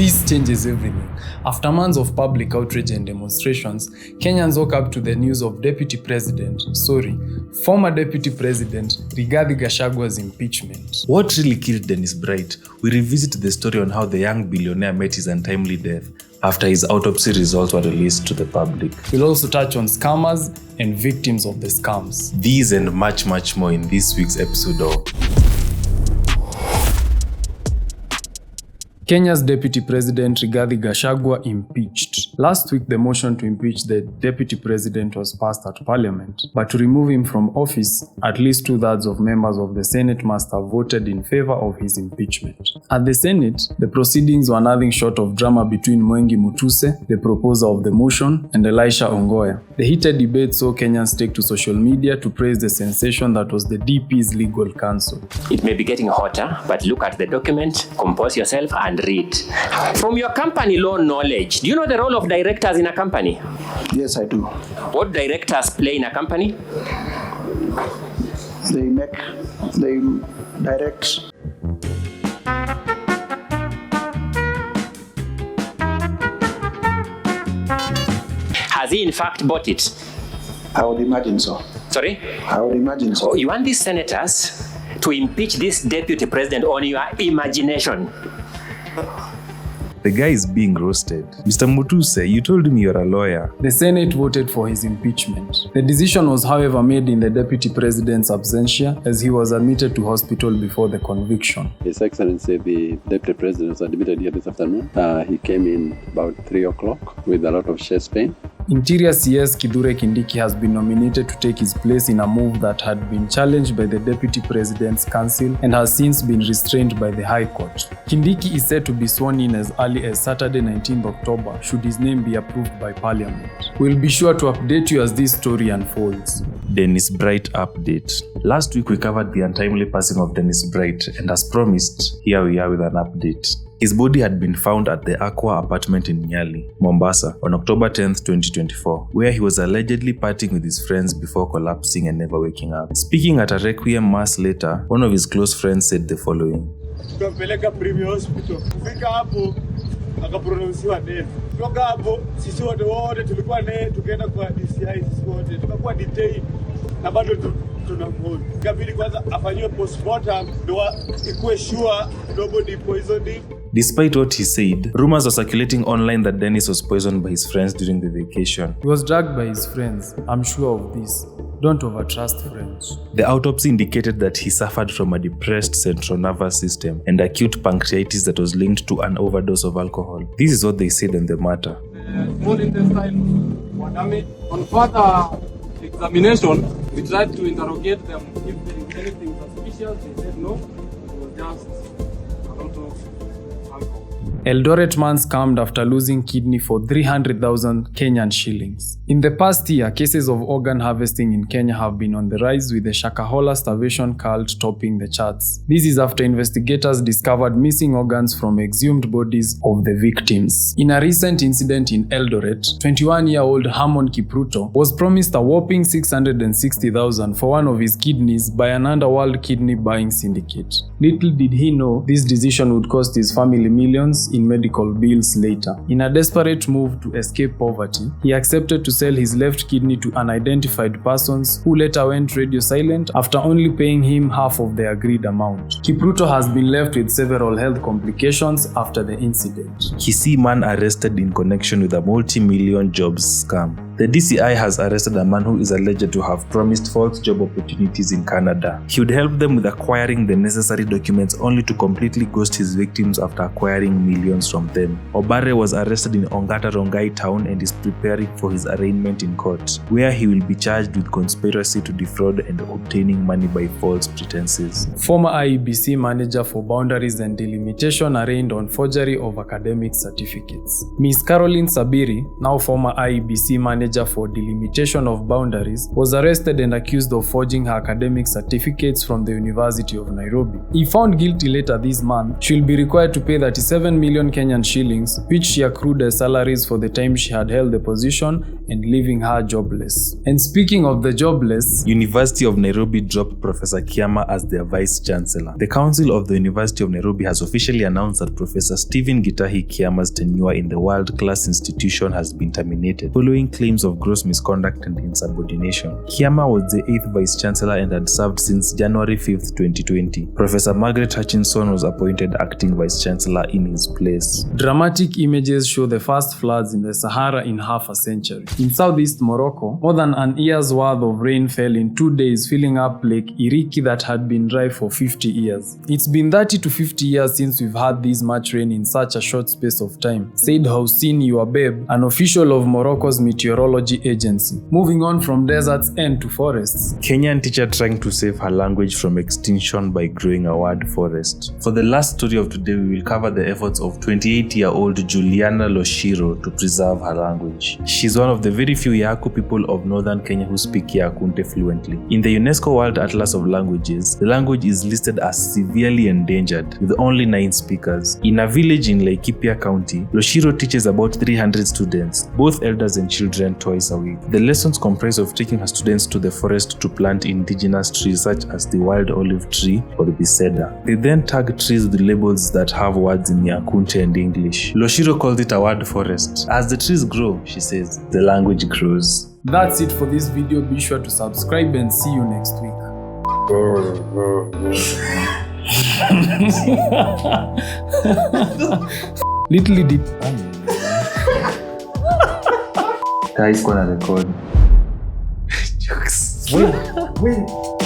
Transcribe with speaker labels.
Speaker 1: this changes everything. After months of public outrage and demonstrations, Kenyans woke up to the news of former Deputy President Rigathi Gachagua's impeachment.
Speaker 2: What really killed Dennis Bright? We revisit the story on how the young billionaire met his untimely death after his autopsy results were released to the public.
Speaker 1: We'll also touch on scammers and victims of the scams.
Speaker 2: These and much more in this week's episode of
Speaker 1: Kenya's Deputy President Rigathi Gachagua impeached. Last week, the motion to impeach the Deputy President was passed at Parliament, but to remove him from office, at least 2/3 of members of the Senate must have voted in favor of his impeachment. At the Senate, the proceedings were nothing short of drama between Mwengi Mutuse, the proposer of the motion, and Elisha Ongoya. The heated debate saw Kenyans take to social media to praise the sensation that was the DP's legal counsel.
Speaker 3: It may be getting hotter, but look at the document, compose yourself, and read. From your company law knowledge, do you know the role of directors in a company?
Speaker 4: Yes, I do.
Speaker 3: What directors play in a company?
Speaker 4: They direct.
Speaker 3: Has he in fact bought it?
Speaker 4: I would imagine so.
Speaker 3: Sorry?
Speaker 4: I would imagine so.
Speaker 3: Oh, you want these senators to impeach this deputy president on your imagination?
Speaker 2: The guy is being roasted. Mr. Mutuse, you told him you're a lawyer.
Speaker 1: The Senate voted for his impeachment. The decision was, however, made in the Deputy President's absentia, as he was admitted to hospital before the conviction.
Speaker 5: His Excellency, the Deputy President, was admitted here this afternoon. He came in about 3 o'clock with a lot of chest pain.
Speaker 1: Interior CS Kithure Kindiki has been nominated to take his place in a move that had been challenged by the Deputy President's Council and has since been restrained by the High Court. Kindiki is set to be sworn in as early as Saturday 19th October should his name be approved by Parliament. We'll be sure to update you as this story unfolds.
Speaker 2: Dennis Bright update. Last week we covered the untimely passing of Dennis Bright, and as promised, here we are with an update. His body had been found at the Aqua apartment in Nyali, Mombasa, on October 10th, 2024, where he was allegedly partying with his friends before collapsing and never waking up. Speaking at a requiem mass later, one of his close friends said the following.
Speaker 6: Tukampeleka Premier Hospital. Kufika hapo akapronounsiwa death. Kutoka hapo sisi wote tulikuwa naye, tukaenda kwa DCI, sisi wote tukakuwa detained na bado tunamhoji. Kabili kwanza afanyiwe postmortem ndio ikuwe sure nobody poisoned him.
Speaker 2: Despite what he said, rumors are circulating online that Dennis was poisoned by his friends during the vacation.
Speaker 1: He was drugged by his friends. I'm sure of this. Don't overtrust friends.
Speaker 2: The autopsy indicated that he suffered from a depressed central nervous system and acute pancreatitis that was linked to an overdose of alcohol. This is what they said on the matter.
Speaker 6: Small intestine were damaged. On further examination, we tried to interrogate them if there is anything suspicious. They said no, it was just a lot of alcohol.
Speaker 1: Eldoret man scammed after losing kidney for 300,000 Kenyan shillings. In the past year, cases of organ harvesting in Kenya have been on the rise, with the Shakahola starvation cult topping the charts. This is after investigators discovered missing organs from exhumed bodies of the victims. In a recent incident in Eldoret, 21-year-old Harmon Kipruto was promised a whopping 660,000 for one of his kidneys by an underworld kidney buying syndicate. Little did he know this decision would cost his family millions in medical bills later. In a desperate move to escape poverty, he accepted to sell his left kidney to unidentified persons who later went radio silent after only paying him half of the agreed amount. Kipruto has been left with several health complications after the incident.
Speaker 2: Kisii man arrested in connection with a multi-million jobs scam. The DCI has arrested a man who is alleged to have promised false job opportunities in Canada. He would help them with acquiring the necessary documents only to completely ghost his victims after acquiring millions from them. Obare was arrested in Ongata Rongai town and is preparing for his arraignment in court, where he will be charged with conspiracy to defraud and obtaining money by false pretenses.
Speaker 1: Former IEBC manager for boundaries and delimitation arraigned on forgery of academic certificates. Ms. Caroline Sabiri, now former IEBC manager manager for delimitation of boundaries, was arrested and accused of forging her academic certificates from the University of Nairobi. If found guilty later this month, she will be required to pay 37 million Kenyan shillings, which she accrued as salaries for the time she had held the position and leaving her jobless. And speaking of the jobless,
Speaker 2: University of Nairobi dropped Professor Kiama as their Vice Chancellor. The Council of the University of Nairobi has officially announced that Professor Rigathi Kiama's tenure in the world-class institution has been terminated, following claims of gross misconduct and insubordination. Kiama was the 8th Vice Chancellor and had served since January 5th, 2020. Professor Margaret Hutchinson was appointed acting Vice Chancellor in his place.
Speaker 1: Dramatic images show the first floods in the Sahara in half a century. In southeast Morocco, more than an year's worth of rain fell in 2 days, filling up Lake Iriki that had been dry for 50 years. It's been 30 to 50 years since we've had this much rain in such a short space of time, said Houssine Youabeb, an official of Morocco's meteorology agency. Moving on from deserts and to forests.
Speaker 2: Kenyan teacher trying to save her language from extinction by growing a word forest. For the last story of today, we will cover the efforts of 28-year-old Juliana Loshiro to preserve her language. She's one of the very few Yaku people of northern Kenya who speak Yakunte fluently. In the UNESCO World Atlas of Languages, the language is listed as severely endangered, with only 9 speakers. In a village in Laikipia County, Loshiro teaches about 300 students, both elders and children, twice a week. The lessons comprise of taking her students to the forest to plant indigenous trees such as the wild olive tree or the cedar. They then tag trees with labels that have words in Yakunte and English. Loshiro calls it a word forest. As the trees grow, she says, the language grows.
Speaker 1: That's it for this video. Be sure to subscribe and see you next week. Little deep.
Speaker 2: Guys, gonna record.
Speaker 1: Wait.